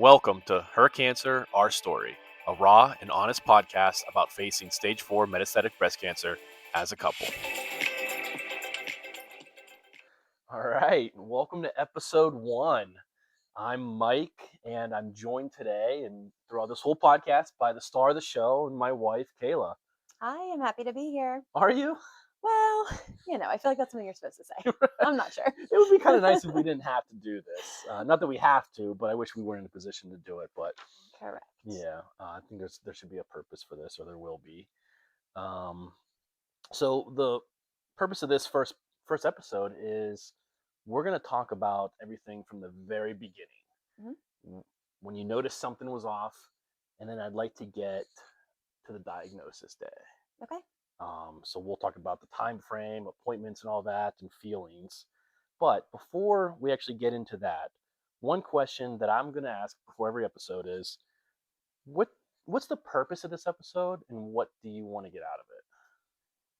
Welcome to Her Cancer, Our Story, a raw and honest podcast about facing stage 4 metastatic breast cancer as a couple. All right, welcome to episode 1. I'm Mike, and I'm joined today and throughout this whole podcast by the star of the show and my wife, Kaela. I am happy to be here. Are you? Well, I feel like that's something you're supposed to say. I'm not sure. It would be kind of nice if we didn't have to do this. Not that we have to, but I wish we were in a position to do it. But Correct. yeah, I think there should be a purpose for this, or there will be. So the purpose of this first episode is we're going to talk about everything from the very beginning. Mm-hmm. When you notice something was off, and then I'd like to get to the diagnosis day. Okay. So we'll talk about the time frame, appointments, and all that, and feelings. But before we actually get into that, one question that I'm going to ask before every episode is, what's the purpose of this episode, and what do you want to get out of it?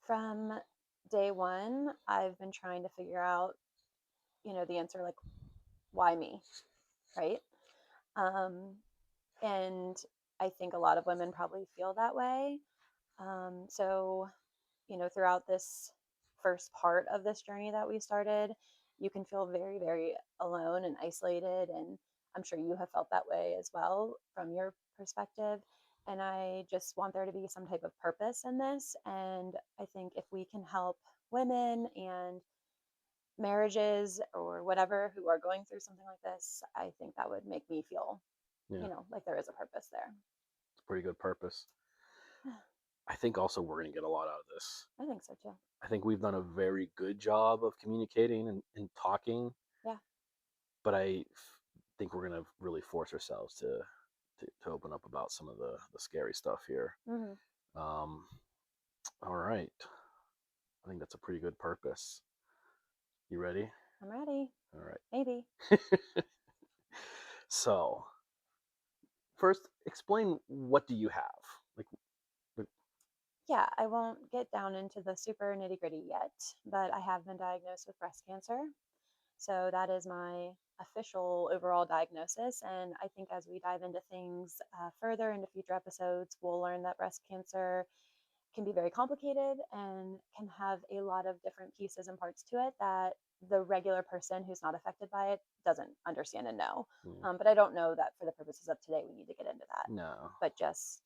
From day one, I've been trying to figure out, the answer, like, why me, right? And I think a lot of women probably feel that way. So, throughout this first part of this journey that we started, you can feel very, very alone and isolated. And I'm sure you have felt that way as well from your perspective. And I just want there to be some type of purpose in this. And I think if we can help women and marriages or whatever who are going through something like this, I think that would make me feel, like there is a purpose there. It's a pretty good purpose. I think also we're going to get a lot out of this. I think so too. I think we've done a very good job of communicating and talking. Yeah. But I think we're going to really force ourselves to open up about some of the scary stuff here. Mm-hmm. All right. I think that's a pretty good purpose. You ready? I'm ready. All right. Maybe. So, first, explain, what do you have? Yeah, I won't get down into the super nitty gritty yet, but I have been diagnosed with breast cancer. So that is my official overall diagnosis. And I think as we dive into things further into future episodes, we'll learn that breast cancer can be very complicated and can have a lot of different pieces and parts to it that the regular person who's not affected by it doesn't understand and know. But I don't know that for the purposes of today, we need to get into that. No. But just,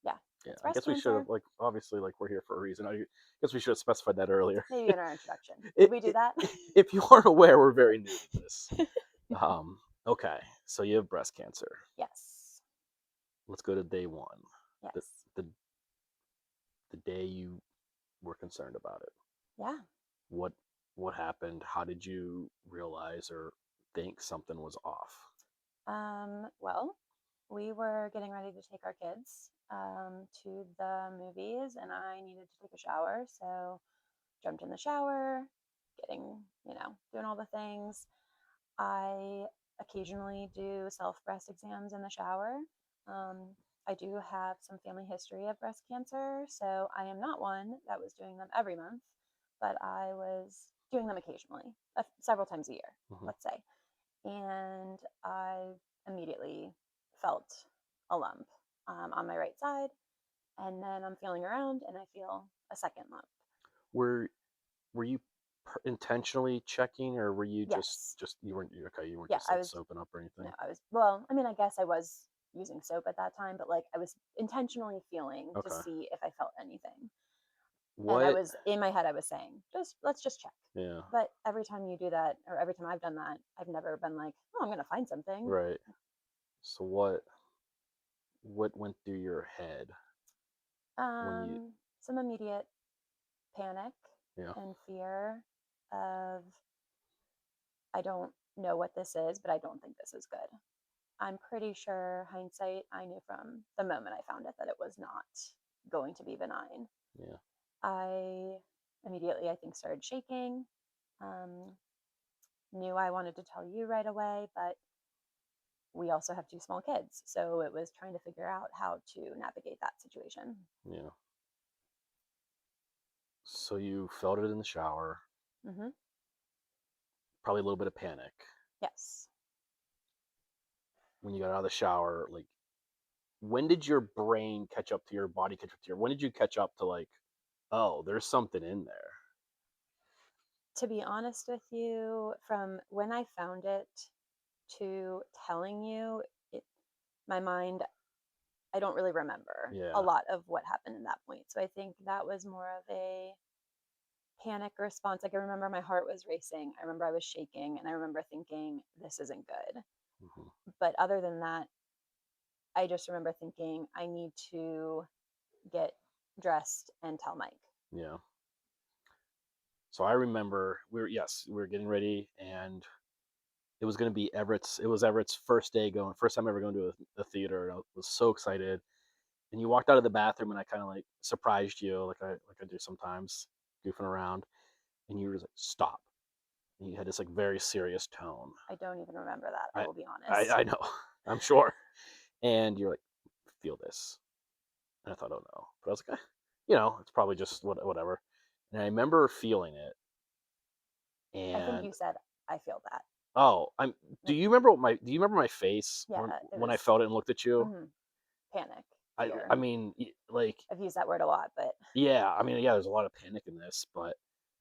yeah. Yeah, I guess we should have, obviously, we're here for a reason. I guess we should have specified that earlier. Maybe in our introduction. Did we do that? If you aren't aware, we're very new to this. Okay, so you have breast cancer. Yes. Let's go to day 1. Yes. The day you were concerned about it. Yeah. What happened? How did you realize or think something was off? Well, we were getting ready to take our kids to the movies, and I needed to take a shower. So jumped in the shower, getting, doing all the things. I occasionally do self breast exams in the shower. I do have some family history of breast cancer, so I am not one that was doing them every month, but I was doing them occasionally, several times a year, let's say. And I immediately felt a lump on my right side, and then I'm feeling around and I feel a second lump. Were you intentionally checking, or were you Yes. just you weren't okay? You weren't Yeah, just I was soaping up or anything? No, I was. Well, I mean, I guess I was using soap at that time, but I was intentionally feeling to see if I felt anything. What? And I was in my head, I was saying, let's just check. Yeah. But every time you do that, or every time I've done that, I've never been like, oh, I'm gonna find something. Right. So what went through your head? Some immediate panic Yeah. and fear of, I don't know what this is, but I don't think this is good. I'm pretty sure, hindsight, I knew from the moment I found it that it was not going to be benign. Yeah. I immediately, I think, started shaking. Knew I wanted to tell you right away, but we also have 2 small kids. So it was trying to figure out how to navigate that situation. Yeah. So you felt it in the shower. Mm-hmm. Probably a little bit of panic. Yes. when you got out of the shower, like when did your brain catch up to your body, catch up to your when did you catch up to like, oh, there's something in there? To be honest with you, from when I found it to telling you, it, my mind, I don't really remember a Yeah. lot of what happened in that point. So I think that was more of a panic response. Like I remember my heart was racing. I remember I was shaking and I remember thinking, this isn't good. Hmm. But other than that, I just remember thinking, I need to get dressed and tell Mike. Yeah. So I remember we were getting ready, and it was going to be Everett's first time ever going to a theater, and I was so excited. And you walked out of the bathroom, and I kind of like surprised you, like I do sometimes, goofing around, and you were just like, "Stop!" And you had this like very serious tone. I don't even remember that. I I will be honest. I know, I'm sure. And you're like, "Feel this," and I thought, "Oh no," but I was like, it's probably just whatever. And I remember feeling it, I think and you said, I feel that. oh, I'm. Like, Do you remember my face yeah, it when I was felt it and looked at you? mhm, panic, I fear. mean, like, I've used that word a lot, but yeah, I mean, yeah, there's a lot of panic in this, but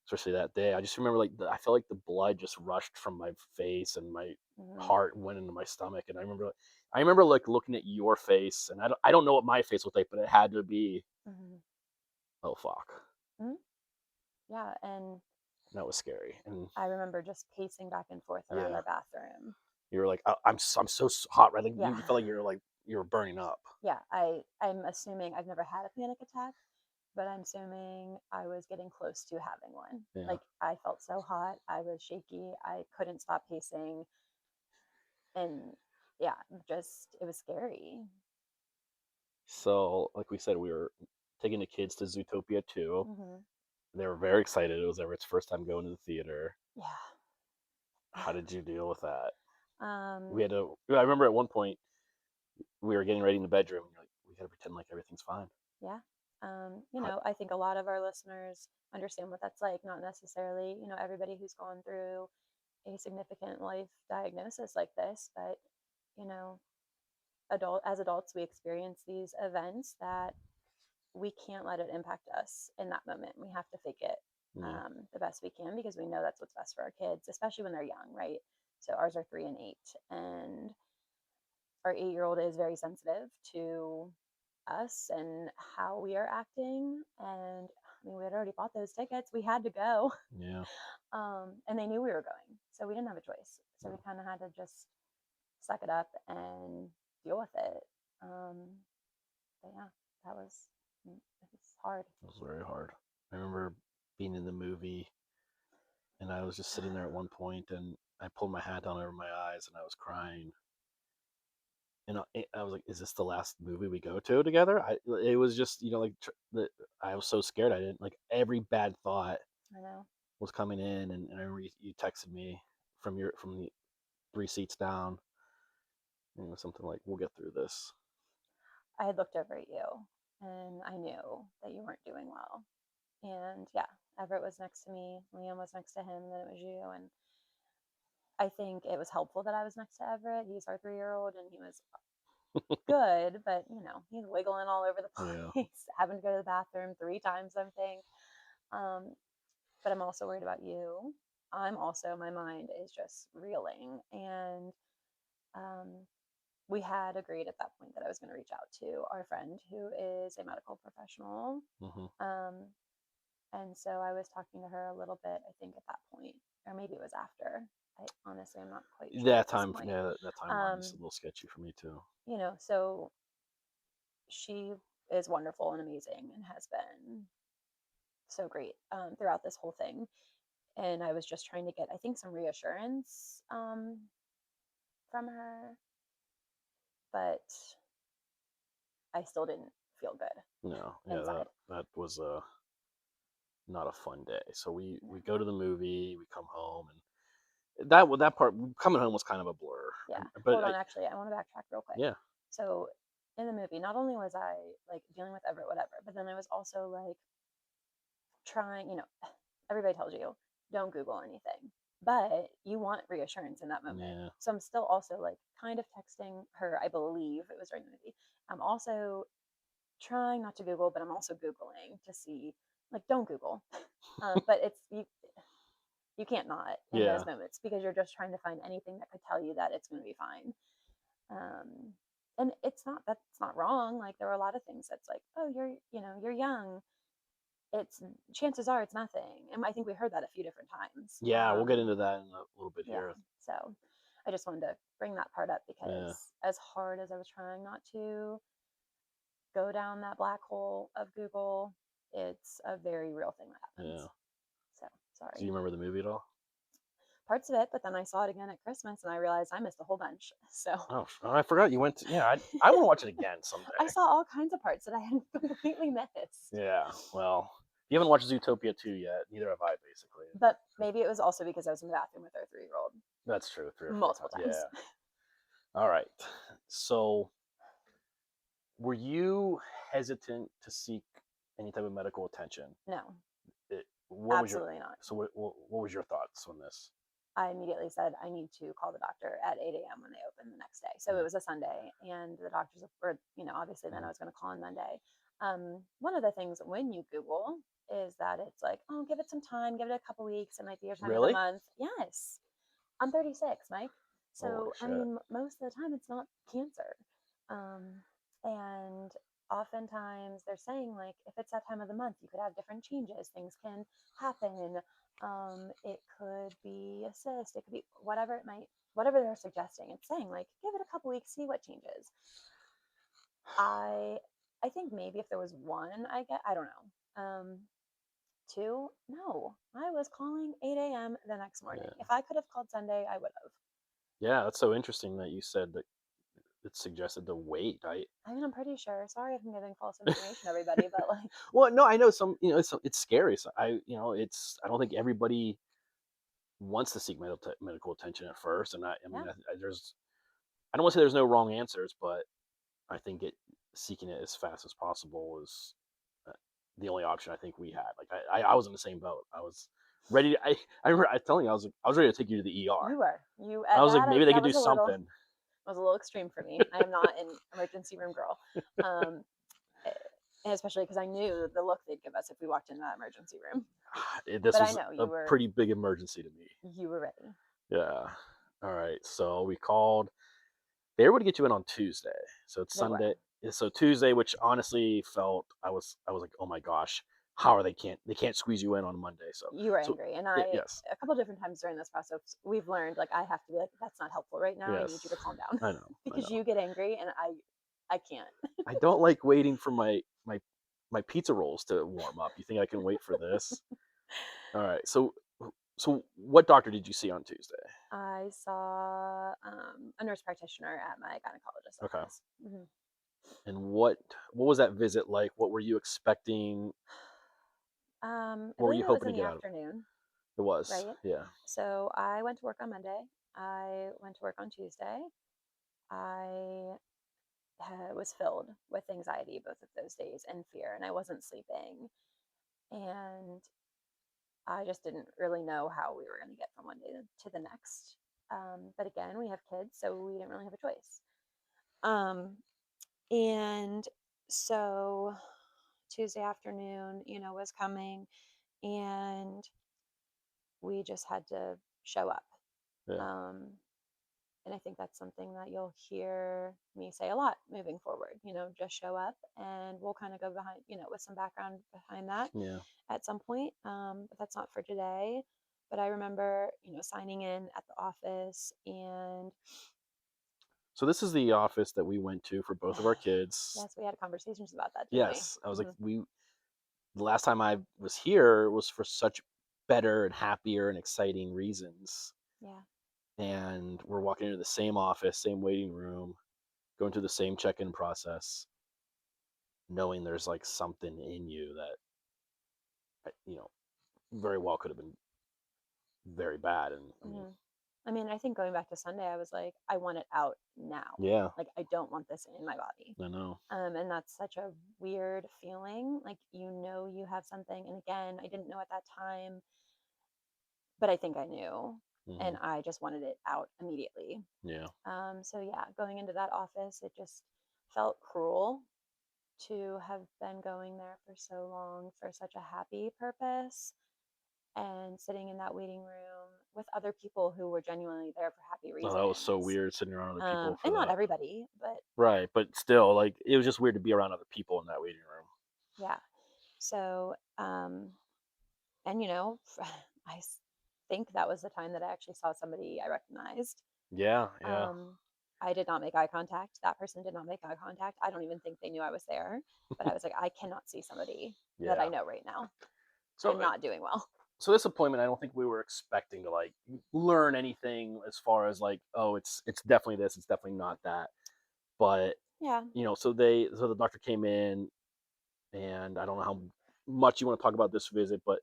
especially that day, I just remember like I felt like the blood just rushed from my face, and my mhm, heart went into my stomach, and I remember like looking at your face, and I don't know what my face looked like, but it had to be, mhm, oh fuck, mhm. Yeah, and that was scary. And I remember just pacing back and forth around yeah, our bathroom. you were like, I'm so hot, right? Like Yeah. you felt like you were burning up. Yeah, I'm assuming I've never had a panic attack, but I'm assuming I was getting close to having one. Yeah. Like I felt so hot, I was shaky, I couldn't stop pacing, and yeah, just it was scary. So, like we said, we were taking the kids to Zootopia 2. Hmm. They were very excited. It was Everett's first time going to the theater. Yeah. How did you deal with that? We Um, had to. I remember at one point we were getting ready in the bedroom, and you're like, we got to pretend like everything's fine. yeah. How, I think a lot of our listeners understand what that's like. Not necessarily, everybody who's gone through a significant life diagnosis like this, but you know, as adults, we experience these events that we can't let it impact us in that moment. We have to fake it yeah, the best we can because we know that's what's best for our kids, especially when they're young, right? So ours are 3 and 8, and our 8-year-old is very sensitive to us and how we are acting. And I mean, we had already bought those tickets, we had to go, yeah, and they knew we were going, so we didn't have a choice. So we yeah. kind of had to just suck it up and deal with it. Um, but yeah, that was it's hard. It was very hard. I remember being in the movie, and I was just sitting there at one point, and I pulled my hat down over my eyes, and I was crying. And I was like, "Is this the last movie we go to together?" It was just, like I was so scared. I didn't like every bad thought I know. was coming in, and I remember you texted me from the 3 seats down, and it was something like, "We'll get through this." I had looked over at you and I knew that you weren't doing well. And yeah, Everett was next to me, Liam was next to him, and then it was you. And I think it was helpful that I was next to Everett. He's our 3-year-old and he was good, but he's wiggling all over the Yeah, place, having to go to the bathroom 3 times, I think. Um, but I'm also worried about you. My mind is just reeling. And um, we had agreed at that point that I was going to reach out to our friend who is a medical professional. hmm Um, and so I was talking to her a little bit, I think, at that point, or maybe it was after. I honestly, I'm not quite sure at this point. that timeline is Um, a little sketchy for me too. so she is wonderful and amazing and has been so great throughout this whole thing. And I was just trying to get, I think, some reassurance from her, but I still didn't feel good No, yeah, inside. that was not a fun day. So we No. go to the movie, we come home, and that part coming home was kind of a blur. Yeah. But Hold on, actually, I want to backtrack real quick. yeah, So in the movie, not only was I like dealing with Everett, whatever, but then I was also, like, trying, everybody tells you don't Google anything. but you want reassurance in that moment. Yeah. So I'm still also like kind of texting her. I believe it was during the movie. I'm also trying not to Google, but I'm also Googling to see, like, don't Google. But you can't not in Yeah. those moments because you're just trying to find anything that could tell you that it's going to be fine. Um, and that's not wrong. Like there are a lot of things that's like, oh, you're young. It's chances are it's nothing. And I think we heard that a few different times. Yeah, we'll get into that in a little bit Yeah. here. So I just wanted to bring that part up Yeah. because as hard as I was trying not to go down that black hole of Google, it's a very real thing that Yeah. happens. So Do you sorry. remember the movie at all? Parts of it, but then I saw it again at Christmas and I realized I missed a whole bunch. So Oh, I forgot you went to. Yeah, I want to watch it again someday. I saw all kinds of parts that I had completely missed. Yeah. Well, you haven't watched Zootopia 2 yet. Neither have I, basically. But maybe it was also because I was in the bathroom with our 3-year old That's true. 3 or 4 multiple times. times. Yeah. All right. So, were you hesitant to seek any type of medical attention? No, What was your absolutely not. so what was your thoughts on this? I immediately said I need to call the doctor at 8 a.m. when they open the next day. So it Yeah. was a Sunday, and the doctors were, obviously then I Mhm. was going to call on Monday. One of the things when you Google is that it's like, oh, give it some time, give it a couple weeks, it might be your time of the Really? month. Yes, I'm 36, Mike. Holy So I shit. mean, most of the time it's not cancer, um, and oftentimes they're saying like if it's that time of the month, you could have different changes, things can happen. It could be a cyst, it could be whatever they're suggesting. It's saying like give it a couple weeks, see what changes. I I think maybe if there was one, I don't know. Two, no, I was calling 8 a.m. the next morning. Yeah. If I could have called Sunday, I would have. Yeah, that's so interesting that you said that it suggested to wait. I I mean, I'm pretty sure. Sorry if I'm giving false information, everybody, but like, Well, no, I know some, it's scary. So I don't think everybody wants to seek medical attention at first, and I mean, yeah, I don't want to say there's no wrong answers, but I think seeking it as fast as possible is uh, the only option I think we had. Like I was in the same boat. I was ready. I remember I telling you I was ready to take you to the ER. you were. You I at was like, maybe they that could do something. was a little extreme for me. I am not an emergency room girl. Um, eh, and especially because I knew the look they'd give us if we walked into that emergency room. This But I was know a pretty big emergency to me. you were ready. Yeah. All right. So we called. They were to get you in on Tuesday. So it's They Sunday. were. So Tuesday, which honestly felt I was like, oh my gosh, how are they can't squeeze you in on Monday. You were So angry, and yes, a couple different times during this process we've learned like I have to be like that's not helpful right now. I need you yes, to calm down I because know. you get angry and I can't. I don't like waiting for my pizza rolls to warm up. You think I can wait for this? All right. So what doctor did you see on Tuesday? I saw a nurse practitioner at my gynecologist's Okay. office. And what was that visit like? What were you expecting? I What were believe you it was hoping in to the get out of it? afternoon, It was, right? yeah, So I went to work on Monday. I went to work on Tuesday. I was filled with anxiety both of those days and fear, and I wasn't sleeping. And I just didn't really know how we were going to get from one day to the next. But again, we have kids, so we didn't really have a choice. Um, and so Tuesday afternoon, was coming, and we just had to show up. yeah, Um, and I think that's something that you'll hear me say a lot moving forward. Just show up, and we'll kind of go behind, with some background behind that yeah. at some point. But that's not for today. But I remember, signing in at the office, and So this is the office that we went to for both of our kids. yes, we had conversations about that, didn't we? Yes, I was like, Hmm. the last time I was here was for such better and happier and exciting reasons. Yeah. And we're walking into the same office, same waiting room, going through the same check-in process, knowing there's like something in you that very well could have been very bad. And I mean, Hmm. I mean, I think going back to Sunday, I was like, I want it out now. yeah, Like, I don't want this in my body. I know. And that's such a weird feeling. Like, you have something. And again, I didn't know at that time, but I think I knew. and Hmm. I just wanted it out immediately. Yeah. So yeah, going into that office, it just felt cruel to have been going there for so long for such a happy purpose and sitting in that waiting room with other people who were genuinely there for happy Oh, that was so reasons. weird sitting around other people for And not that. everybody, but Right, but still, like, it was just weird to be around other people in that waiting room. yeah. So, and I think that was the time that I actually saw somebody I recognized. Yeah, yeah, Um, I did not make eye contact. That person did not make eye contact. I don't even think they knew I was there. But I was like, I cannot see somebody that I yeah. know right now. So, I'm not doing well. so this appointment, I don't think we were expecting to like learn anything as far as like, oh, it's definitely this, it's definitely not that. But Yeah. so the doctor came in, and I don't know how much you want to talk about this visit, but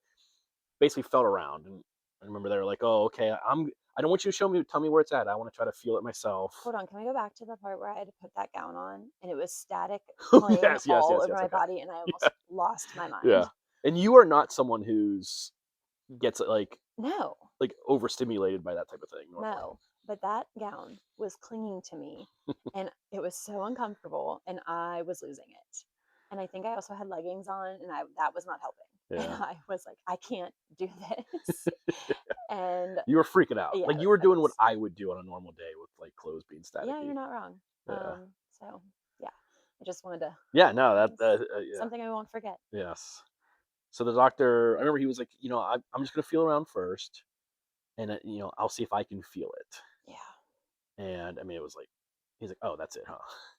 basically felt around, and I remember they were like, oh, okay, I don't want you to tell me where it's at. I want to try to feel it myself. Hold on. Can we go back to the part where I had to put that gown on and it was static playing Yes, yes, all yes, over yes. my Okay. body and I Yeah, almost lost my yeah. mind? And you are not someone who's gets No, like overstimulated by that type of thing normally. no. But that gown was clinging to me and it was so uncomfortable and I was losing it. And I think I also had leggings on and that was not helping. And Yeah. I was like, I can't do this. And You were freaking out. yeah, Like you were I doing what was. I would do on a normal day with like clothes being Yeah, you're staticky. not wrong. Yeah. So yeah, I just wanted to. Yeah. No. It's Yeah. something I won't forget. Yes. So the doctor, I remember he was like, I'm just gonna feel around first, and I'll see if I can feel it. Yeah. And I mean, it was like, he's like, oh, that's it, huh?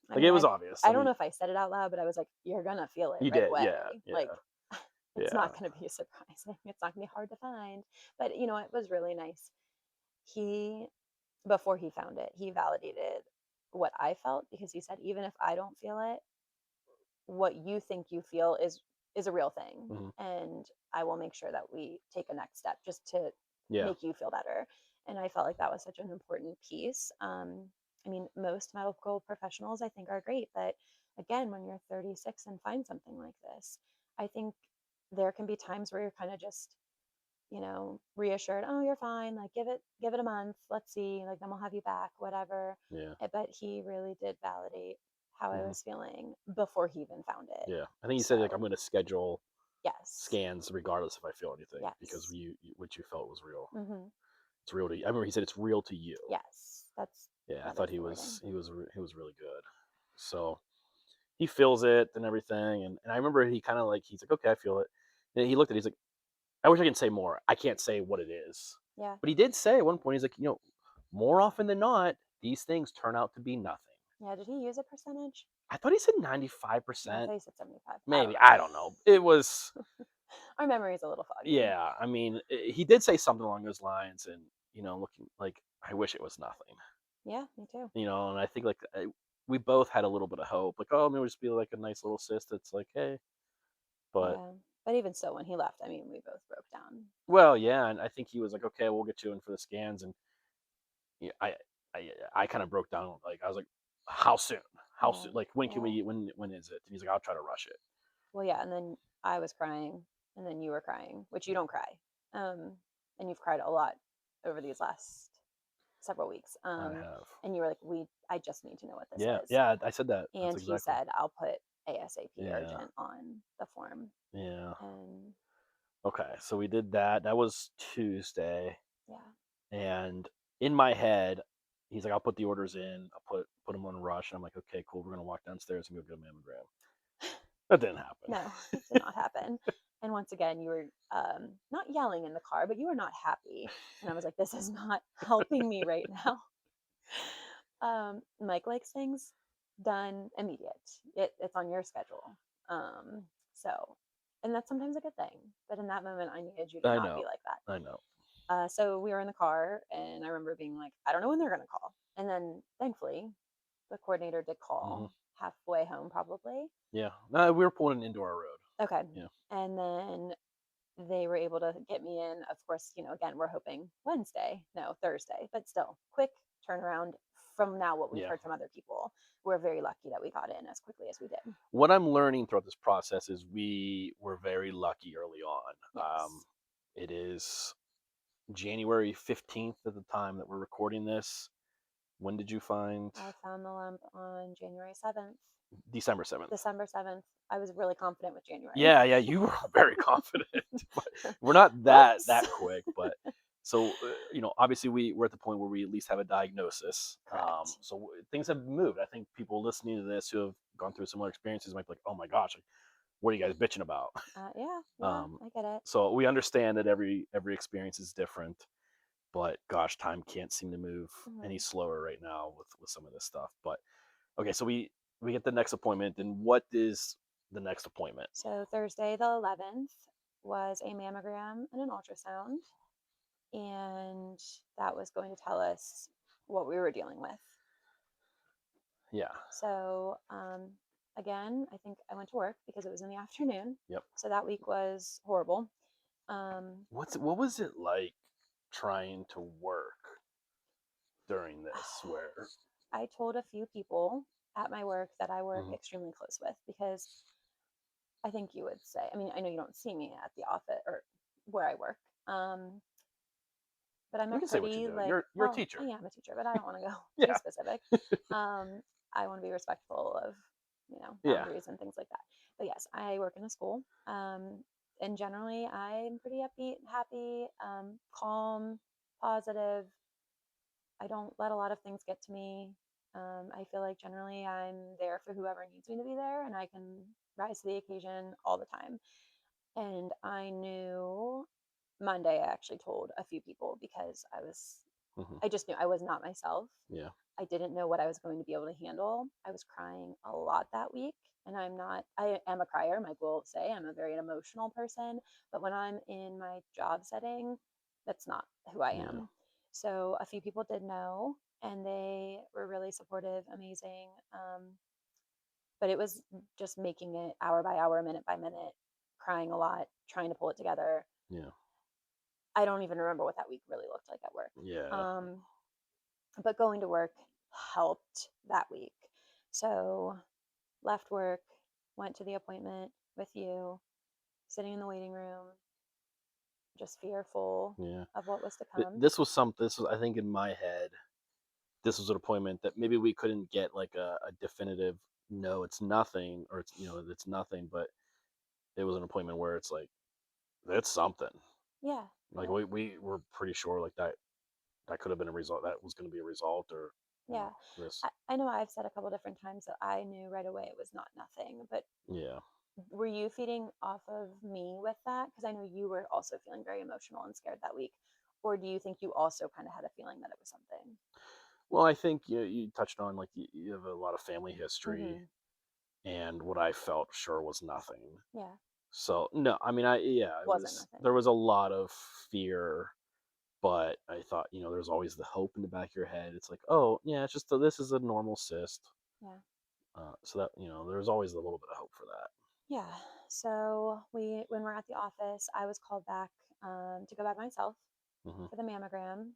I Like mean, it was obvious. I I don't mean, know if I said it out loud, but I was like, "You're gonna feel it he right did. Yeah. away. Yeah. Like, it's Yeah. not gonna be surprising. It's not gonna be hard to find." But it was really nice. He, before he found it, he validated what I felt because he said, "Even if I don't feel it, what you think you feel is a real thing, Hmm. and I will make sure that we take a next step just to Yeah. make you feel better." And I felt like that was such an important piece. I mean, most medical professionals I think are great, but again, when you're 36 and find something like this, I think there can be times where you're kind of just reassured, oh, you're fine, like give it a month, let's see, like then we'll have you back, whatever. Yeah. But he really did validate how I Hmm. was feeling before he even found it. Yeah. I think he said like I'm So going to schedule yes, scans regardless if I feel anything because yes, what you felt was real. hmm, It's real to you. I remember he said it's real to you. yes, Yeah, I that thought is the wording. he was really good. So he feels it and everything, and I remember he kind of like he's like, okay, I feel it. And he looked at it, he's like, I wish I could say more. I can't say what it is, Yeah, but he did say at one point, he's like, more often than not, these things turn out to be nothing. yeah. Did he use a percentage? I thought he said No, I 95%. thought he said 75. I don't Maybe know. I don't know. It was Our memory is a little foggy. yeah. I mean, he did say something along those lines, and looking like I wish it was nothing. Yeah, me too. And I think like we both had a little bit of hope, like, oh, maybe it'll just be like a nice little cyst. That's like, hey, but Yeah, but even so, when he left, I mean, we both broke down. well, yeah, and I think he was like, okay, we'll get you in for the scans, and yeah, I kind of broke down. Like I was like, how soon? How Yeah, soon? Like when can yeah. we? When is it? And he's like, I'll try to rush it. Well, yeah, and then I was crying, and then you were crying, which you don't cry, um, and you've cried a lot over these last several weeks. I have. And you were like, I just need to know what this Yeah, is." yeah. I said that. That's And he exactly. said, "I'll put ASAP Yeah, urgent on the form." yeah. And Okay, so we did that. That was Tuesday, yeah, and in my head, he's like, I'll put the orders in. I'll put them on rush. And I'm like, okay, cool. We're gonna walk downstairs and go get a mammogram. That didn't happen. no, it did not happen. And once again, you were not yelling in the car, but you were not happy. And I was like, "This is not helping me right now." Mike likes things done immediate. It's on your schedule. Um, so, and that's sometimes a good thing. But in that moment, I needed you to I not be know. like that. I know. So we were in the car, and I remember being like, "I don't know when they're going to call." And then thankfully, the coordinator did Hmm. call halfway home, probably. Yeah. No, we were pulling into our road. Okay. Yeah. And then they were able to get me in. Of course, again, we're hoping Wednesday, no, Thursday, but still quick turnaround from now what we've Yeah. heard from other people. We're very lucky that we got in as quickly as we did. What I'm learning throughout this process is we were very lucky early on. Yes. It is. January 15th at the time that we're recording this. When did you find I found the lump on January 7th, December 7th? December 7th. I was really confident with January. Yeah, yeah, you were very confident. But we're not Whoops. that quick, but so obviously we're at the point where we at least have a diagnosis. Correct. So things have moved. I think people listening to this who have gone through similar experiences might be like, "Oh my gosh, like, what are you guys bitching about?" Yeah, yeah, Um, I get it. so we understand that every experience is different, but gosh, time can't seem to move any Mhm. slower right now with some of this stuff. But okay, so we get the next appointment, and what is the next appointment? So Thursday, the 11th, was a mammogram and an ultrasound, and that was going to tell us what we were dealing with. Yeah. So, again, I think I went to work because it was in the afternoon. Yep. So that week was horrible. Um, What was it like trying to work during this? Where I told a few people at my work that I work Mhm. extremely close with because I think you would say, I mean, I know you don't see me at the office or where I work, um, but I'm a We can say what you pretty do. like, You're a well, I teacher. am a teacher, but I don't want to go too Yeah. specific. Um, I want to be respectful of, Yeah. boundaries and things like that. But yes, I work in a school. And generally, I'm pretty upbeat, happy, calm, positive. I don't let a lot of things get to me. I feel like generally I'm there for whoever needs me to be there, and I can rise to the occasion all the time. And I knew Monday, I actually told a few people because Hmm. I just knew I was not myself. Yeah. I didn't know what I was going to be able to handle. I was crying a lot that week. And I am a crier. Mike will say I'm a very emotional person. But when I'm in my job setting, that's not who I Yeah. am. So a few people did know, and they were really supportive, amazing. But it was just making it hour by hour, minute by minute, crying a lot, trying to pull it together. Yeah. I don't even remember what that week really looked like at work. Yeah. Um, but going to work helped that week. So left work, went to the appointment with you, sitting in the waiting room, just fearful Yeah. of what was to come. This was something. This was, I think, in my head. This was an appointment that maybe we couldn't get like a definitive no, it's nothing, or it's nothing, but it was an appointment where it's like it's something. Yeah, Like yeah, we were pretty sure like that could have been a result. That was going to be a result, or yeah. this. I know I've said a couple different times that I knew right away it was not nothing, but Yeah. were you feeding off of me with that? Because I know you were also feeling very emotional and scared that week. Or do you think you also kind of had a feeling that it was something? Well, I think you touched on like you have a lot of family history, Mm-hmm. and what I felt sure was nothing. Yeah, So no, I mean, yeah, it wasn't was there nothing. was a lot of fear, but I thought there's always the hope in the back of your head. It's like, oh yeah, it's just this is a normal cyst. Yeah. So that there's always a little bit of hope for that. Yeah. So when we're at the office, I was called back to go by myself Hmm. for the mammogram.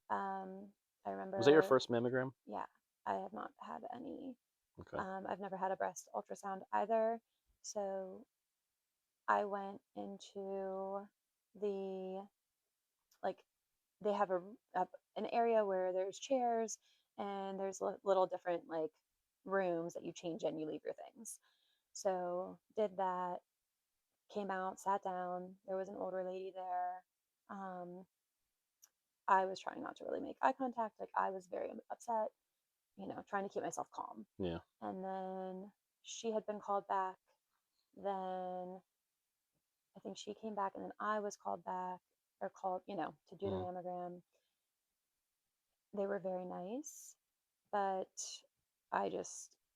Um, I Was that your remember, first mammogram? yeah, I have not had any. Okay. I've never had a breast ultrasound either. So I went into the like they have an area where there's chairs and there's little different like rooms that you change in, you leave your things. So did that, came out, sat down. There was an older lady there. Um, I was trying not to really make eye contact. Like I was very upset, trying to keep myself calm. Yeah. And then she had been called back. Then I think she came back, and then I was called back or called, to do the Hmm. mammogram. They were very nice, but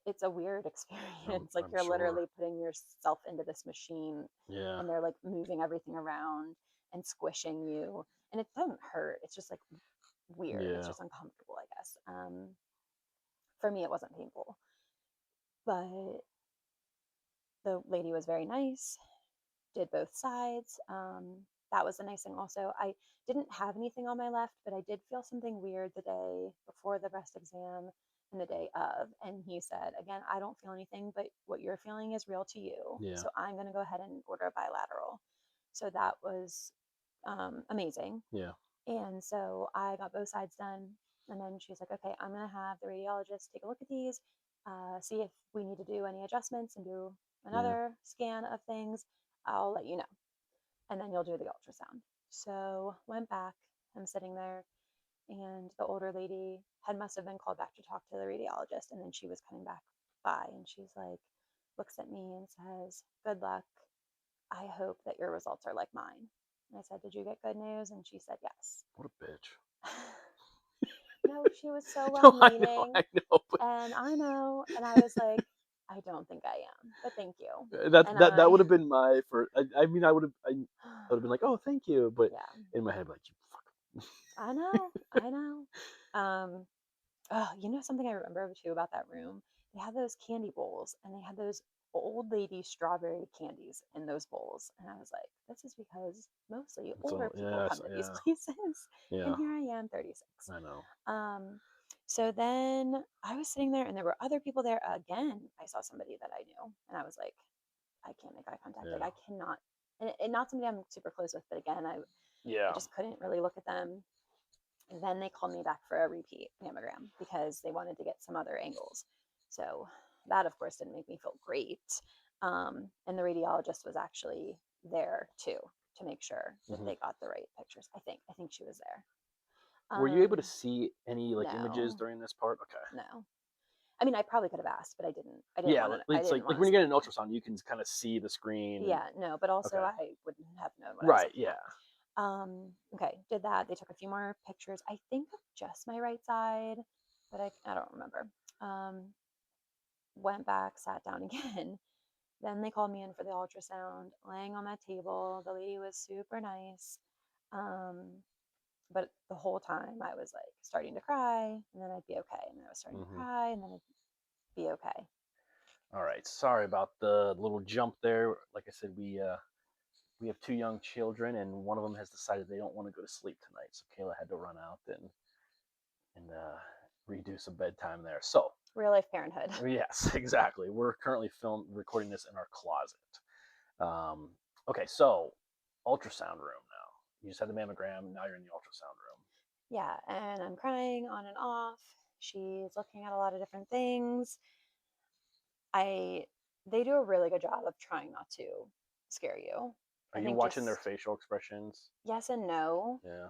it's a weird experience. Like I'm you're sure. literally putting yourself into this machine Yeah. and they're like moving everything around and squishing you. And it doesn't hurt. It's just like weird. It's Yeah. just uncomfortable, I guess. For me, it wasn't painful, but the lady was very nice, did both sides. That was the nice thing. Also, I didn't have anything on my left, but I did feel something weird the day before the breast exam and the day of. And he said, again, I don't feel anything, but what you're feeling is real to you. Yeah. So I'm going to go ahead and order a bilateral. So that was amazing. Yeah. And so I got both sides done. And then she's like, okay, I'm going to have the radiologist take a look at these, see if we need to do any adjustments and do Yeah. another scan of things. I'll let you know. And then you'll do the ultrasound. So went back. I'm sitting there, and the older lady must have been called back to talk to the radiologist. And then she was coming back by, and she's like, looks at me and says, good luck. I hope that your results are like mine. And I said, did you get good news? And she said, yes. What a bitch. No, she was so well No, meaning. I know, but And I know. And I was like, I don't think I am, but thank you. And that would I, have been my first. I mean, I would have been like, oh, thank you, but yeah, in my head, like, you fuck. I know. I know. Um, oh, you know something I remember too about that room? They had those candy bowls and they had those old lady strawberry candies in those bowls. And I was like, this is because mostly older So people yes, come to these yeah, places. And yeah, here I am, 36. I know. Um, so then I was sitting there and there were other people there. Again, I saw somebody that I knew and I was like, I can't make eye contact. Like Yeah, I cannot, and not somebody I'm super close with, but again, I yeah. just couldn't really look at them. And then they called me back for a repeat mammogram because they wanted to get some other angles. So that, of course, didn't make me feel great. And the radiologist was actually there too to make sure that Hmm. they got the right pictures. I think she was there. Were you able to Um, see any like images no, during this part? Okay. no. I mean, I probably could have asked, but I didn't. I didn't Yeah, want to. I it's didn't like want to when you see get an anything. ultrasound, you can kind of see the screen and Yeah, no. But also, okay. I wouldn't have known what I was Right. looking Yeah. at. Okay, did that. They took a few more pictures. I think of just my right side, but I don't remember. Um, Went back, sat down again. Then they called me in for the ultrasound, laying on that table. The lady was super nice. Um, but the whole time I was like starting to cry, and then I'd be okay. And then I was starting to Hmm. cry, and then I'd be okay. All right. Sorry about the little jump there. Like I said, we have two young children, and one of them has decided they don't want to go to sleep tonight. So Kayla had to run out and redo some bedtime there. So Real life parenthood. yes, exactly. We're currently recording this in our closet. Um, okay, so ultrasound room now. You just had the mammogram. Now you're in the ultrasound room. Yeah, and I'm crying on and off. She's looking at a lot of different things. I They do a really good job of trying not to scare you. Are I you think watching their just facial expressions? yes and no. Yeah.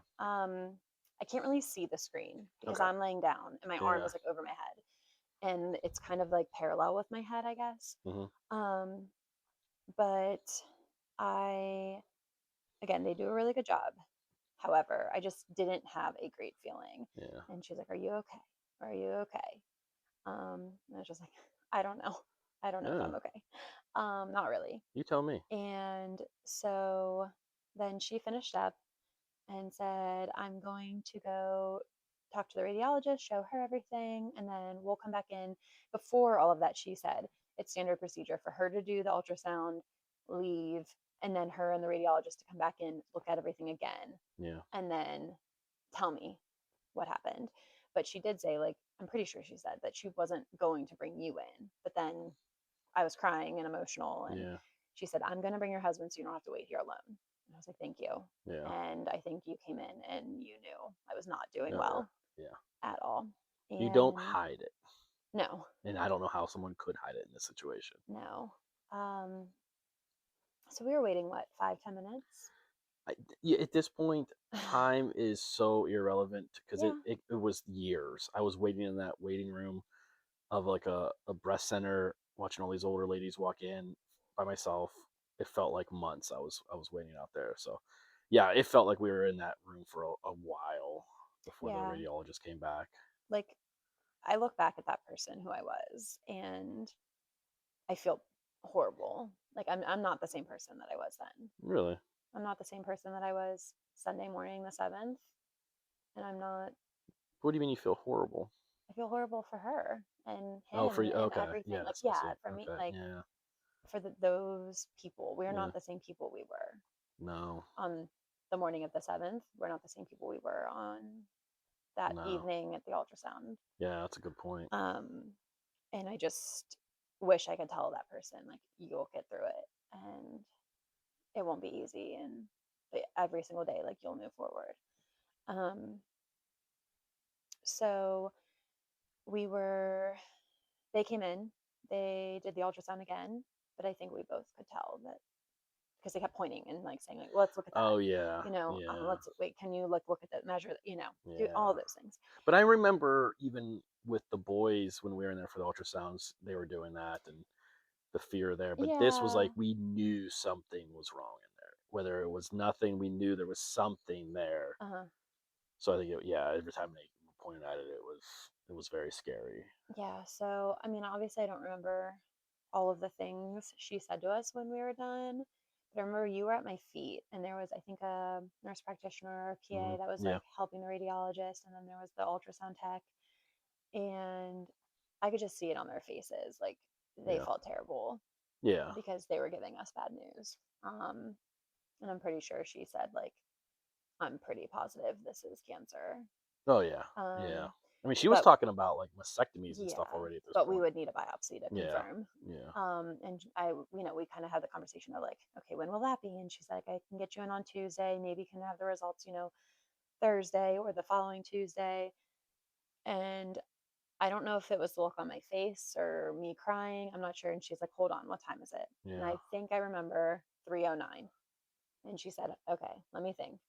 I can't really see the screen because Okay. I'm laying down and my arm Yeah. is like over my head and it's kind of like parallel with my head, I guess. Hmm. Um, but I again, they do a really good job. However, I just didn't have a great feeling. Yeah. And she's like, "Are you okay? Are you okay?" And I was just like, "I don't know. I don't know if Yeah. I'm okay." Not really. You tell me. And so then she finished up and said, I'm going to go talk to the radiologist, show her everything, and then we'll come back in. Before all of that, she said it's standard procedure for her to do the ultrasound, leave, and then her and the radiologist to come back in, look at everything again, Yeah. and then tell me what happened. But she did say, like, I'm pretty sure she said that she wasn't going to bring you in. But then I was crying and emotional. And Yeah. she said, I'm going to bring your husband so you don't have to wait here alone. And I was like, thank you. Yeah. And I think you came in and you knew I was not doing Oh well yeah. Yeah. at all. You don't And hide it, no, and I don't know how someone could hide it in this situation. no. Um, so we were waiting, what, 5, 10 minutes? I, yeah, at this point, time is so irrelevant because Yeah, it was years. I was waiting in that waiting room of like a breast center, watching all these older ladies walk in by myself. It felt like months. I was waiting out there. So, yeah, it felt like we were in that room for a while before the yeah. radiologist came back. Like, I look back at that person who I was and I feel horrible. Like, I'm not the same person that I was then. Really? I'm not the same person that I was Sunday morning, the 7th. And I'm not, What do you mean you feel horrible? I feel horrible for her and Oh, for him you? and Okay. everything. Like, Yes, I see. yeah, for me, Okay. like, Yeah. for those people, we're Yeah. not the same people we were No. on the morning of the 7th. We're not the same people we were on that No. evening at the ultrasound. Yeah, that's a good point. Um, and I just wish I could tell that person, like, you'll get through it and it won't be easy. And every single day, like, you'll move forward. Um, so we were, they came in, they did the ultrasound again, but I think we both could tell that because they kept pointing and like saying like, well, let's look at that. Oh yeah, yeah, Let's wait. Can you look at the measure? Do all yeah. those things. But I remember even with the boys when we were in there for the ultrasounds, they were doing that and the fear there. But this was like Yeah. we knew something was wrong in there. Whether it was nothing, we knew there was something there. Uh-huh. So I think yeah, every time they pointed at it, it was very scary. Yeah. So, I mean, obviously, I don't remember all of the things she said to us when we were done. But I remember you were at my feet, and there was, I think, a nurse practitioner or a PA that was Yeah, like helping the radiologist, and then there was the ultrasound tech. And I could just see it on their faces. Like, they yeah, felt terrible yeah. because they were giving us bad news. And I'm pretty sure she said, like, I'm pretty positive this is cancer. Oh yeah, yeah. Um, I mean, she was but talking about like mastectomies and stuff yeah, already at this but we point. would need a biopsy to Yeah, confirm. yeah, And we kind of had the conversation of like, okay, when will that be? And she's like, I can get you in on Tuesday. Maybe can have the results, Thursday or the following Tuesday. And I don't know if it was the look on my face or me crying. I'm not sure. And she's like, hold on, what time is it? And yeah, I think I remember 3:09. And she said, okay, let me think.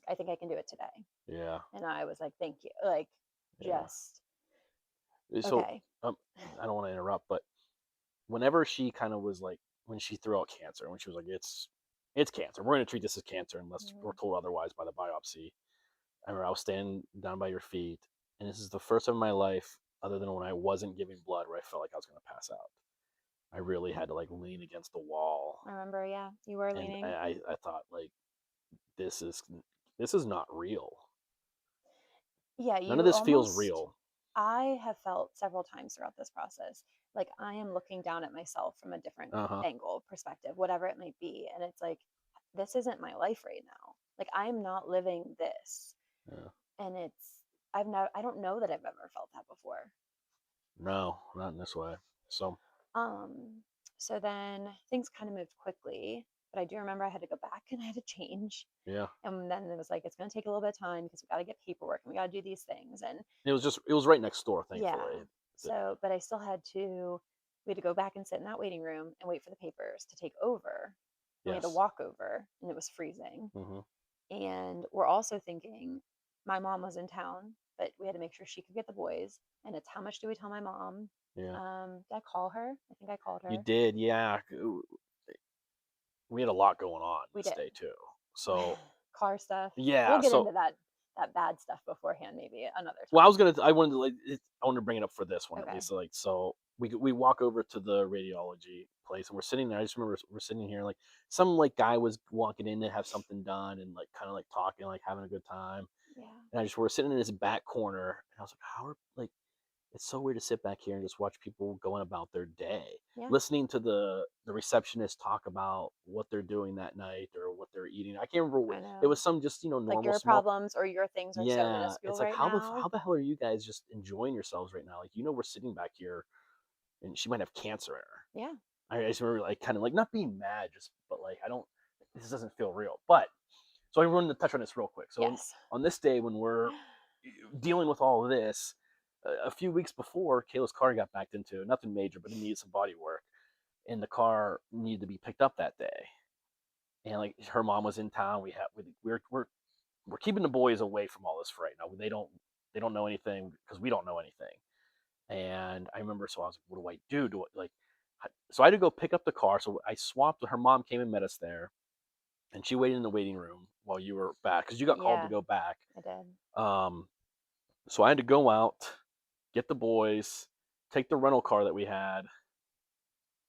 I think I can do it today. yeah, And I was like, thank you. Like, yeah. just So okay. um, I don't want to interrupt, but whenever she kind of was like when she threw out cancer, when she was like, it's cancer. We're going to treat this as cancer unless we're Mm, told otherwise by the biopsy. I remember I was standing down by your feet, and this is the first time in my life, other than when I wasn't giving blood, where I felt like I was going to pass out. I really had to like lean against the wall, I remember, yeah, you were and leaning. I thought like this is this is not real. Yeah, None of you this feels almost, real. I have felt several times throughout this process, like I am looking down at myself from a different Uh huh. angle, perspective, whatever it might be. And it's like, this isn't my life right now. Like, I am not living this. Yeah. And I don't know that I've ever felt that before. No, not in this way. So Um, so then things kind of moved quickly, but I do remember I had to go back and I had to change. yeah, And then it was like, it's going to take a little bit of time because we got to get paperwork and we got to do these things. And it was right next door, yeah, thankfully. so, but I still we had to go back and sit in that waiting room and wait for the papers to take over. And we had to Yes. walk over and it was freezing. Hmm. And we're also thinking my mom was in town, but we had to make sure she could get the boys. And it's how much do we tell my mom? Yeah. Did I call her? I think I called You her. did, yeah. We had a lot going on We this did. day too. So Car stuff. We'll yeah. get So into that bad stuff beforehand, maybe another well, time. I wanted to like I wanted to bring it up for this one at Okay. least. So, like so we walk over to the radiology place and we're sitting there. I just remember we're sitting here like some like guy was walking in to have something done and like kind of like talking like having a good time. Yeah. And I just we're sitting in this back corner and I was like, how are like it's so weird to sit back here and just watch people going about their day, Yeah. listening to the receptionist talk about what they're doing that night or what they're eating. I can't remember what I it know. was. Some just Like normal your small. problems or your things are so Yeah, minuscule it's like right now. how the hell are you guys just enjoying yourselves right now? Like we're sitting back here and she might have cancer in her. Yeah. I just remember like kind of like not being mad, just but like I don't. This doesn't feel real. But so I wanted to touch on this real quick. So Yes. on this day when we're dealing with all of this, a few weeks before, Kayla's car got backed into. Nothing major, but it needed some body work, and the car needed to be picked up that day. And like her mom was in town. We're keeping the boys away from all this for right now. They don't know anything because we don't know anything. And I remember, so I was like, what do I do? Do I like? So I had to go pick up the car. So I swapped. Her mom came and met us there, and she waited in the waiting room while you were back because you got called to Yeah, go back. I did. Um, so I had to go out, get the boys, take the rental car that we had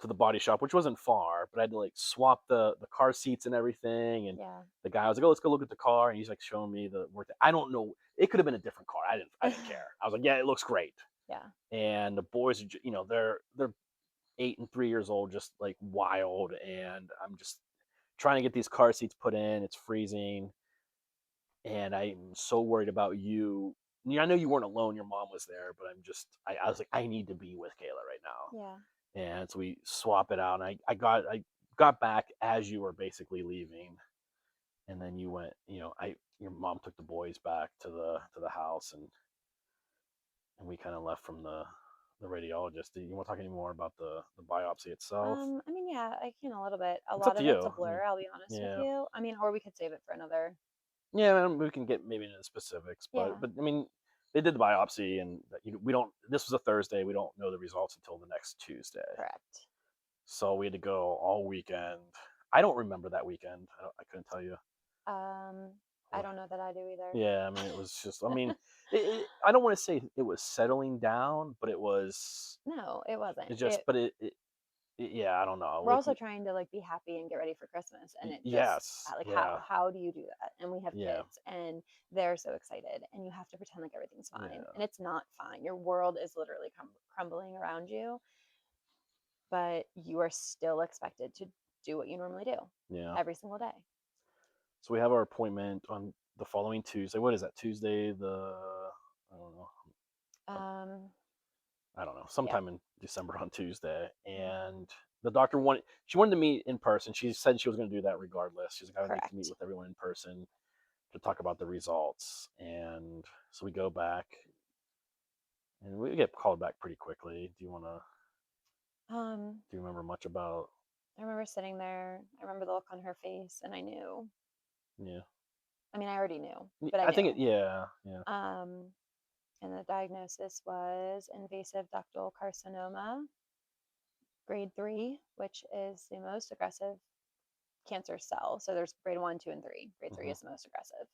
to the body shop, which wasn't far, but I had to like swap the car seats and everything. And Yeah. the guy was like, "Oh, let's go look at the car," and he's like showing me the work. I don't know. It could have been a different car. I didn't care. I was like, "Yeah, it looks great." Yeah. And the boys are, they're 8 and 3 years old, just like wild. And I'm just trying to get these car seats put in. It's freezing, and I'm so worried about you. Yeah, I know you weren't alone. Your mom was there, but I was like, I need to be with Kayla right Yeah. now. And so we swap it out. And I got back as you were basically leaving. and then you went. I your mom took the boys back to the house, and we kind of left from the radiologist. Do you want to talk any more about the biopsy itself? I mean, yeah, I can a little bit. A It's up lot to of it's a you. I mean, blur, I'll be honest with yeah, you. I mean, or we could save it for another. yeah. We can get maybe into the specifics, but Yeah, I mean, they did the biopsy, and we don't. This was a Thursday. We don't know the results until the next Tuesday. correct. So we had to go all weekend. I don't remember that weekend. I couldn't tell you. Um, I don't know that I do either. Yeah, I mean, it was just. I mean, I don't want to say it was settling down, but it was. No, it wasn't. It just. But yeah, I don't know. We're also trying to like be happy and get ready for Christmas, and it just Yes, like yeah, how do you do that? And we have yeah, kids, and they're so excited, and you have to pretend like everything's fine, yeah, and it's not fine. Your world is literally crumbling around you, but you are still expected to do what you normally do yeah. every single day. So we have our appointment on the following Tuesday. What is that? Tuesday the I don't know. Um, I don't know. yeah, Sometime in December on Tuesday, mhm, and the doctor wanted to meet in person. She said she was going to do that regardless. She's like, I would like to meet correct. with everyone in person to talk about the results. And so we go back, and we get called back pretty quickly. Um, Do you remember much about? I remember sitting there. I remember the look on her face, and I knew. Yeah, I mean, I already knew, but I I think knew. yeah, yeah. Um, and the diagnosis was invasive ductal carcinoma, grade 3, which is the most aggressive cancer cell. So there's grade 1, 2, and 3. Grade 3 Hmm. is the most aggressive.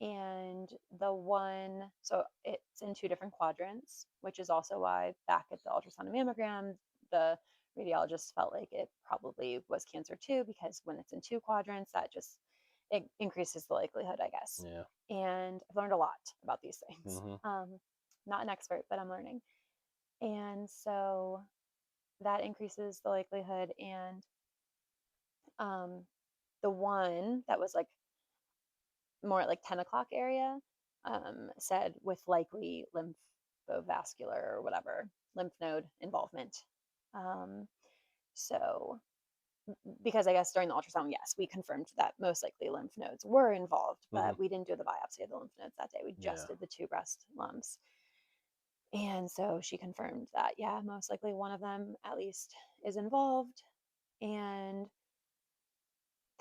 And the one, so it's in two different quadrants, which is also why back at the ultrasound and mammogram, the radiologist felt like it probably was cancer too, because when it's in two quadrants, that just it increases the likelihood, I guess. Yeah. And I've learned a lot about these things. Hmm. Not an expert, but I'm learning. And so that increases the likelihood. And um, the one that was like more at like 10 o'clock area said with likely lymphovascular or whatever, lymph node involvement. Um, so, because I guess during the ultrasound, yes, we confirmed that most likely lymph nodes were involved, Hmm. but we didn't do the biopsy of the lymph nodes that day. We Yeah. just did the two breast lumps. And so she confirmed that, yeah, most likely one of them at least is involved. And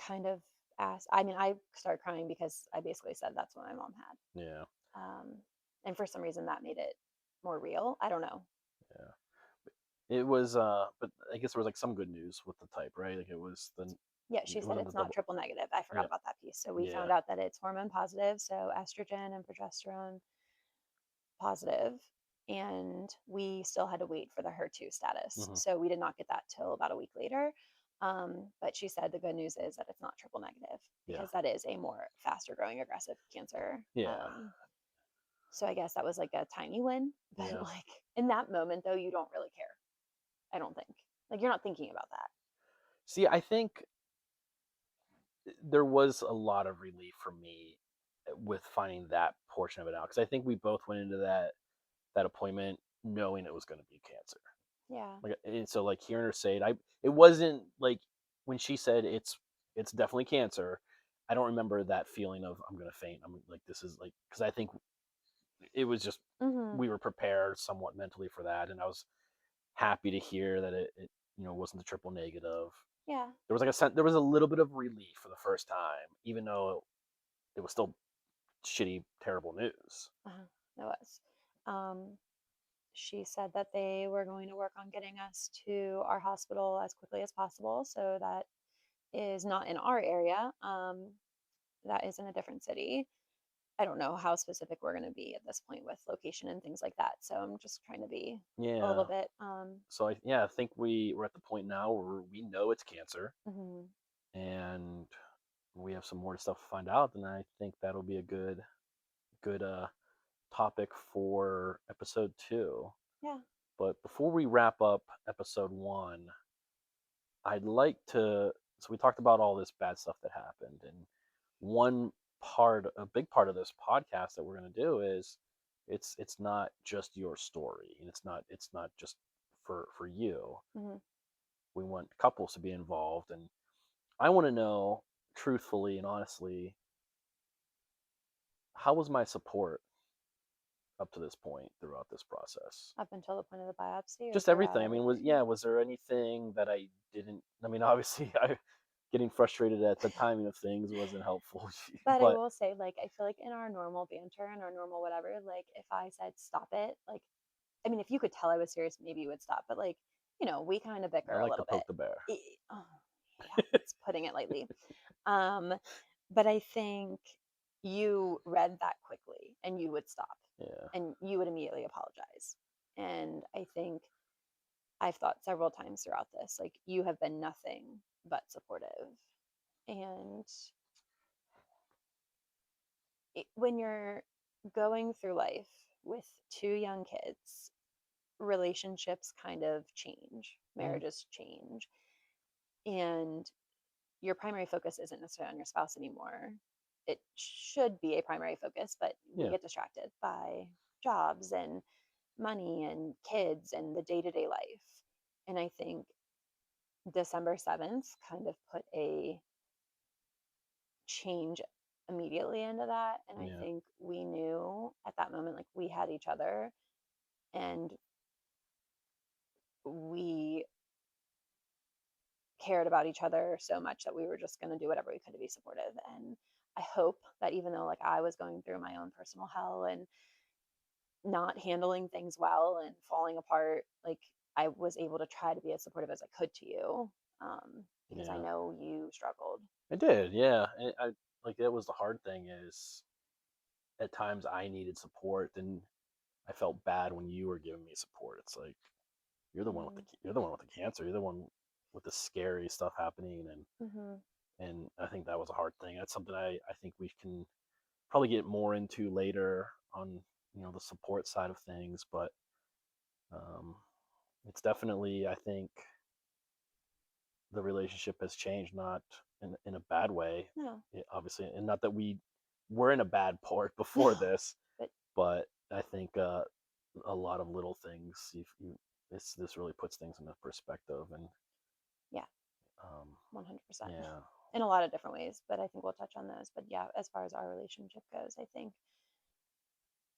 kind of asked, I mean, I started crying because I basically said that's what my mom had. Yeah. Um, and for some reason, that made it more real. I don't know. Yeah. It was but I guess there was like some good news with the type, right? Like Yeah, she it said wasn't the it's not double. triple negative. I forgot Yeah. about that piece. So we Yeah. found out that it's hormone positive, so estrogen and progesterone positive, and we still had to wait for the HER2 status. Hmm. So we did not get that till about a week later. But she said the good news is that it's not triple negative Yeah. because that is a more faster growing aggressive cancer. Yeah. So I guess that was like a tiny win, but Yeah. like in that moment though, you don't really care. I don't think. Like you're not thinking about that. See, I think there was a lot of relief for me with finding that portion of it out because I think we both went into that appointment knowing it was going to be cancer. Yeah. Like, and so like hearing her say it, it wasn't like when she said it's definitely cancer. I don't remember that feeling of I'm gonna faint. I'm like this is like because I think it was just Mhm. we were prepared somewhat mentally for that, and I was happy to hear that it wasn't the triple negative. Yeah. There was like there was a little bit of relief for the first time, even though it was still shitty, terrible news. Uh-huh. It was. Um she said that they were going to work on getting us to our hospital as quickly as possible. So that is not in our area. That is in a different city. I don't know how specific we're going to be at this point with location and things like that. So I'm just trying to be a little Yeah. bit. So I think we're at the point now where we know it's cancer, Mhm. and we have some more stuff to find out. Then I think that'll be a good topic for episode 2. Yeah. But before we wrap up episode 1, I'd like to. So we talked about all this bad stuff that happened, and a big part of this podcast that we're going to do is it's not just your story, and it's not just for you. Mhm. We want couples to be involved, and I want to know. truthfully and honestly, how was my support up to this point throughout this process? Up until the point of the biopsy or Just throughout everything. I mean, everything? was there anything that I didn't? I mean, obviously, I getting frustrated at the timing of things wasn't helpful, But I but will say, like, I feel like in our normal banter and our normal whatever, like, if I said stop it, like, I mean, if you could tell I was serious, maybe you would stop. But like, we kind of I bicker a like to little bit. poke the bear. Oh, yeah, that's putting it lightly. Um, but I think you read that quickly and you would stop Yeah, and you would immediately apologize. And I think I've thought several times throughout this, like, you have been nothing but supportive. And when you're going through life with two young kids, relationships kind of change, mhm, marriages change, and your primary focus isn't necessarily on your spouse anymore. It should be a primary focus, but we yeah, get distracted by jobs and money and kids and the day to day life. And I think December 7th kind of put a change immediately into that. And I yeah, think we knew at that moment, like, we had each other and we cared about each other so much that we were just going to do whatever we could to be supportive. And I hope that even though, like, I was going through my own personal hell and not handling things well and falling apart, like, I was able to try to be as supportive as I could to you, because I yeah. know you struggled. I did, yeah. And I like that was the hard thing is at times I needed support, and I felt bad when you were giving me support. It's like Mm, you're the one with the cancer. You're the one with the scary stuff happening, mm-hmm. and I think that was a hard thing. That's something I think we can probably get more into later on, the support side of things. But um, it's definitely, I think, the relationship has changed, not in a bad way, No, obviously, and not that we were in a bad part before no, this, but but I think a lot of little things, this really puts things into perspective, and yeah, um, 100%. yeah, In a lot of different ways, but I think we'll touch on those. But yeah, as far as our relationship goes, I think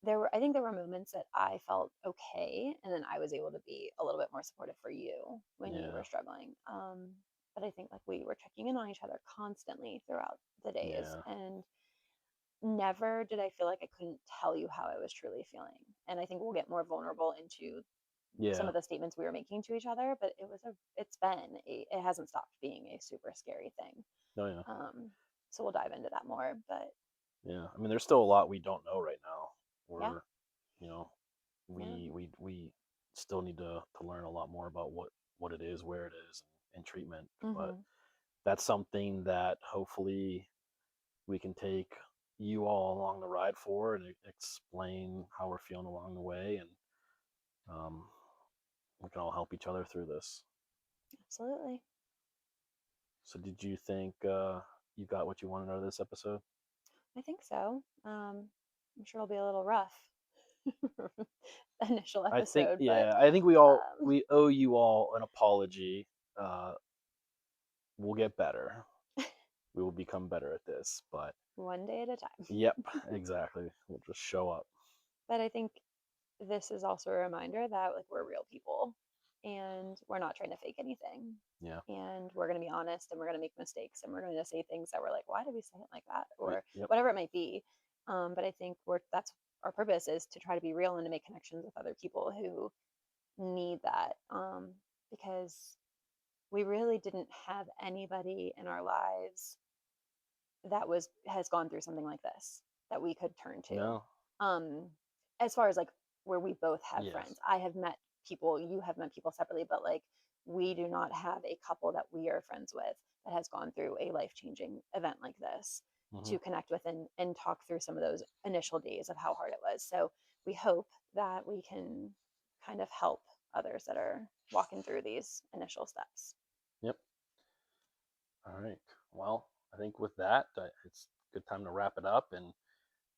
there were moments that I felt okay, and then I was able to be a little bit more supportive for you when you were yeah, struggling. But I think, like, we were checking in on each other constantly throughout the days, yeah, and never did I feel like I couldn't tell you how I was truly feeling. And I think we'll get more vulnerable into some yeah, of the statements we were making to each other, but it hasn't stopped being a super scary thing. no, yeah, Um, so we'll dive into that more. But yeah. I mean, there's still a lot we don't know right now. yeah, We're, you know, yeah, we still need to learn a lot more about what it is, where it is, and treatment. But mm-hmm. that's something that hopefully we can take you all along the ride for and explain how we're feeling along the way, and um, we can all help each other through this. Absolutely. So, did you think you got what you wanted out of this episode? I think so. I'm sure it'll be a little rough. Initial I think, episode, but yeah, I think we all um, we owe you all an apology. We'll get better. We will become better at this. But one day at a time. yep, exactly. We'll just show up. But I think this is also a reminder that, like, we're real people and we're not trying to fake anything. Yeah. And we're going to be honest and we're going to make mistakes and we're going to say things that we're like, why did we say it like that? Or Yep. whatever it might be. But I think that's our purpose, is to try to be real and to make connections with other people who need that. Because we really didn't have anybody in our lives that was has gone through something like this that we could turn to. No. Um, as far as, like, where we both have Yes. friends, I have met people, you have met people separately, but, like, we do not have a couple that we are friends with that has gone through a life changing event like this Hmm. to connect with and talk through some of those initial days of how hard it was. So we hope that we can kind of help others that are walking through these initial steps. Yep. All right. Well, I think with that, it's a good time to wrap it up. And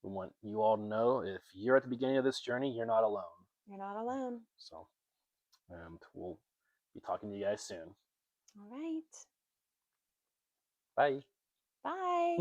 we want you all to know if you're at the beginning of this journey, you're not alone. You're not alone. So, and we'll be talking to you guys soon. All right. Bye. Bye.